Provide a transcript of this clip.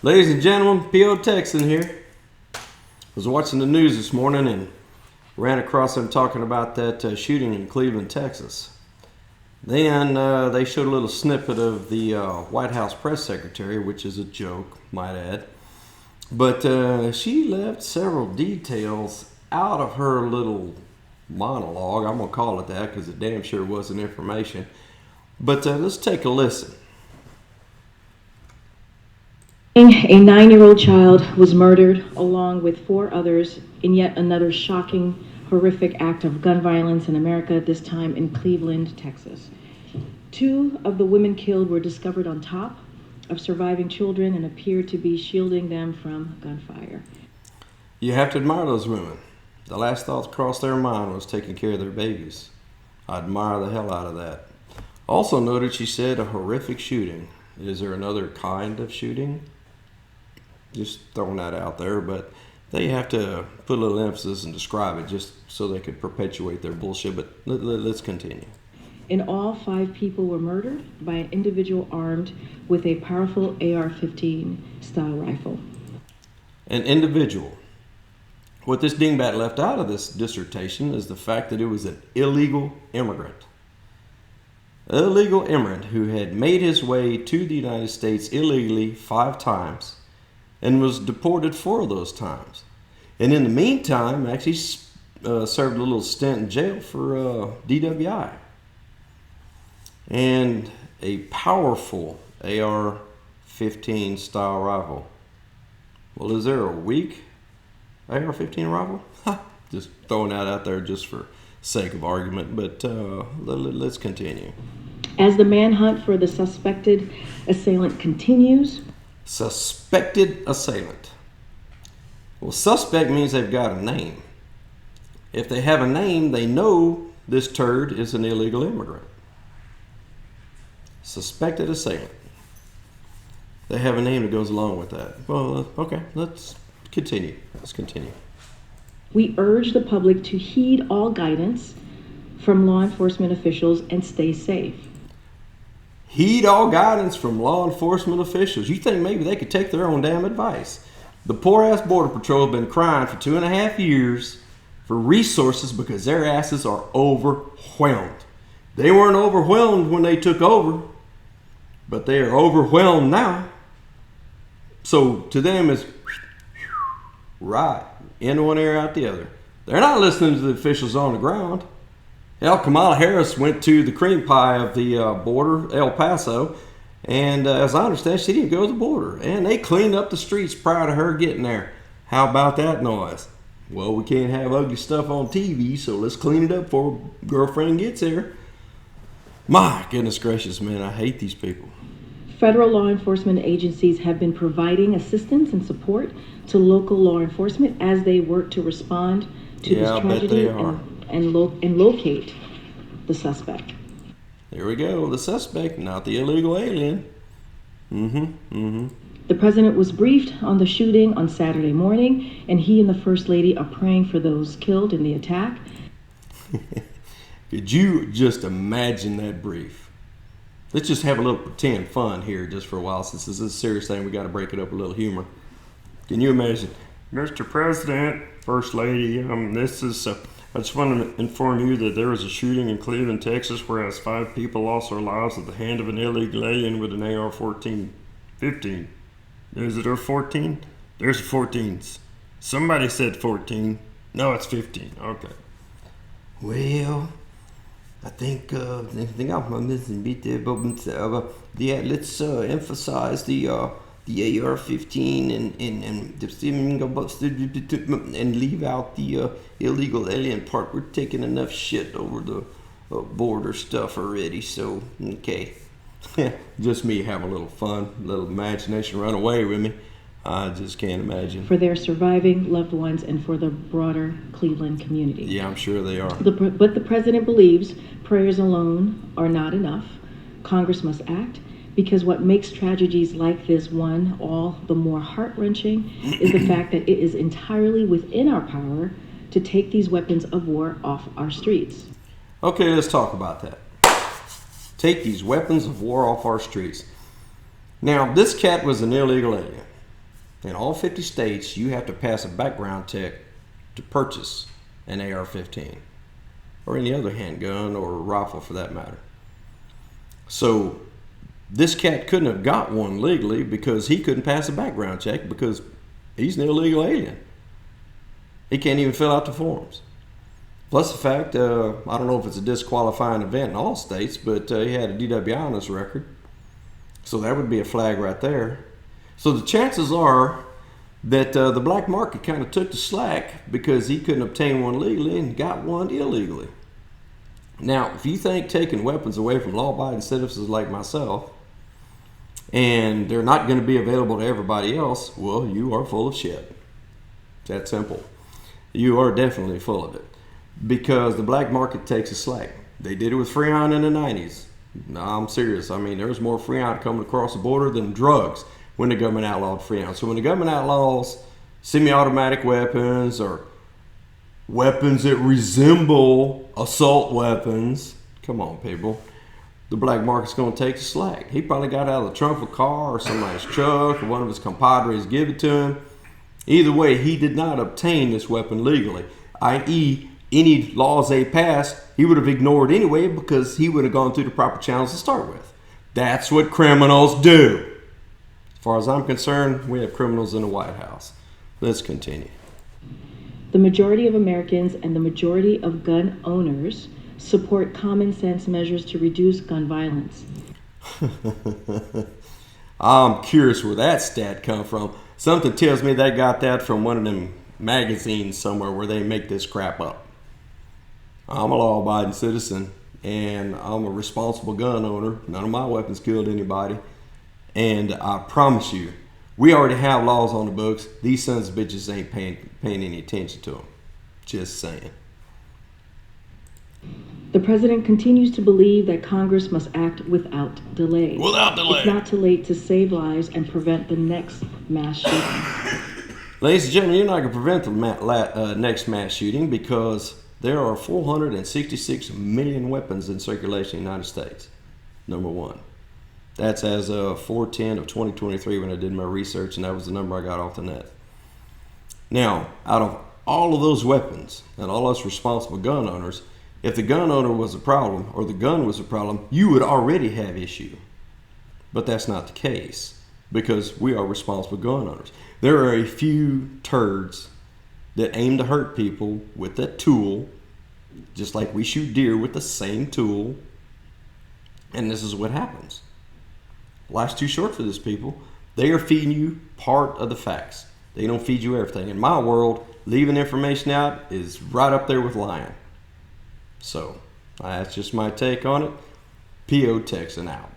Ladies and gentlemen, P.O. Texan here. I was watching the news this morning and ran across them talking about that shooting in Cleveland, Texas. Then they showed a little snippet of the White House press secretary, which is a joke, might add. But she left several details out of her little monologue. I'm going to call it that because it damn sure wasn't information. But let's take a listen. A 9-year-old child was murdered along with 4 others in yet another shocking, horrific act of gun violence in America, this time in Cleveland, Texas. 2 of the women killed were discovered on top of surviving children and appeared to be shielding them from gunfire. You have to admire those women. The last thoughts crossed their mind was taking care of their babies. I admire the hell out of that. Also noted she said a horrific shooting. Is there another kind of shooting? Just throwing that out there, but they have to put a little emphasis and describe it just so they could perpetuate their bullshit. But let's continue. In all, 5 people were murdered by an individual armed with a powerful AR-15 style rifle. An individual. What this dingbat left out of this dissertation is the fact that it was an illegal immigrant. An illegal immigrant who had made his way to the United States illegally 5 times and was deported 4 of those times. And in the meantime, actually served a little stint in jail for DWI. And a powerful AR-15 style rifle. Well, is there a weak AR-15 rifle? Just throwing that out there just for sake of argument, but let's continue. As the manhunt for the suspected assailant continues. Suspected assailant. Well, suspect means they've got a name. If they have a name, they know this turd is an illegal immigrant. Suspected assailant. They have a name that goes along with that. Well, okay, let's continue. We urge the public to heed all guidance from law enforcement officials and stay safe. Heed all guidance from law enforcement officials. You think maybe they could take their own damn advice? The poor-ass Border Patrol have been crying for 2.5 years for resources because their asses are overwhelmed. They weren't overwhelmed when they took over, but they are overwhelmed now. So to them it's right, in one ear, out the other. They're not listening to the officials on the ground. Hell, Kamala Harris went to the cream pie of the border, El Paso, and as I understand, she didn't go to the border. And they cleaned up the streets prior to her getting there. How about that noise? Well, we can't have ugly stuff on TV, so let's clean it up before girlfriend gets here. My goodness gracious, man, I hate these people. Federal law enforcement agencies have been providing assistance and support to local law enforcement as they work to respond to this tragedy and locate the suspect. There we go, the suspect, not the illegal alien. The president was briefed on the shooting on Saturday morning, and he and the First Lady are praying for those killed in the attack. Could you just imagine that brief? Let's just have a little pretend fun here just for a while. Since this is a serious thing, we got to break it up a little humor. Can you imagine? Mr. President, First Lady, I just want to inform you that there was a shooting in Cleveland, Texas, whereas 5 people lost their lives at the hand of an illegal alien with an AR-15. Is it a 14? There's 14s. Somebody said 14. No, it's 15. Okay. Well, I think I'm missing a bit there, but yeah, let's emphasize the AR-15 and leave out the illegal alien part. We're taking enough shit over the border stuff already, so okay. Just me have a little fun, a little imagination run away with me. I just can't imagine. For their surviving loved ones and for the broader Cleveland community. Yeah, I'm sure they are. But the president believes prayers alone are not enough. Congress must act, because what makes tragedies like this one all the more heart-wrenching is the fact that it is entirely within our power to take these weapons of war off our streets. Okay, let's talk about that. Take these weapons of war off our streets. Now, this cat was an illegal alien. In all 50 states, you have to pass a background check to purchase an AR-15 or any other handgun or rifle for that matter. So this cat couldn't have got one legally because he couldn't pass a background check because he's an illegal alien. He can't even fill out the forms. Plus the fact, I don't know if it's a disqualifying event in all states, but he had a DWI on his record. So that would be a flag right there. So the chances are that the black market kind of took the slack because he couldn't obtain one legally and got one illegally. Now, if you think taking weapons away from law-abiding citizens like myself and they're not going to be available to everybody else, well, you are full of shit. It's that simple. You are definitely full of it because the black market takes a slack. They did it with Freon in the 90s. No, I'm serious. I mean, there's more Freon coming across the border than drugs when the government outlawed Freon. So when the government outlaws semi-automatic weapons or weapons that resemble assault weapons, come on, people, the black market's going to take the slack. He probably got out of the trunk of a car or somebody's truck or one of his compadres give it to him. Either way, he did not obtain this weapon legally, i.e., any laws they passed, he would have ignored anyway because he would have gone through the proper channels to start with. That's what criminals do. As far as I'm concerned, we have criminals in the White House. Let's continue. The majority of Americans and the majority of gun owners support common sense measures to reduce gun violence. I'm curious where that stat come from. Something tells me they got that from one of them magazines somewhere where they make this crap up. I'm a law-abiding citizen, and I'm a responsible gun owner. None of my weapons killed anybody. And I promise you, we already have laws on the books. These sons of bitches ain't paying any attention to them. Just saying. The president continues to believe that Congress must act without delay. Without delay. It's not too late to save lives and prevent the next mass shooting. Ladies and gentlemen, you're not going to prevent the next mass shooting because there are 466 million weapons in circulation in the United States. Number one. That's as of 4/10 of 2023 when I did my research, and that was the number I got off the net. Now, out of all of those weapons and all us responsible gun owners, if the gun owner was a problem or the gun was a problem, you would already have issue. But that's not the case because we are responsible gun owners. There are a few turds that aim to hurt people with that tool, just like we shoot deer with the same tool, and this is what happens. Life's too short for this, people. They are feeding you part of the facts. They don't feed you everything. In my world, leaving information out is right up there with lying. So, that's just my take on it. P.O. Texan out.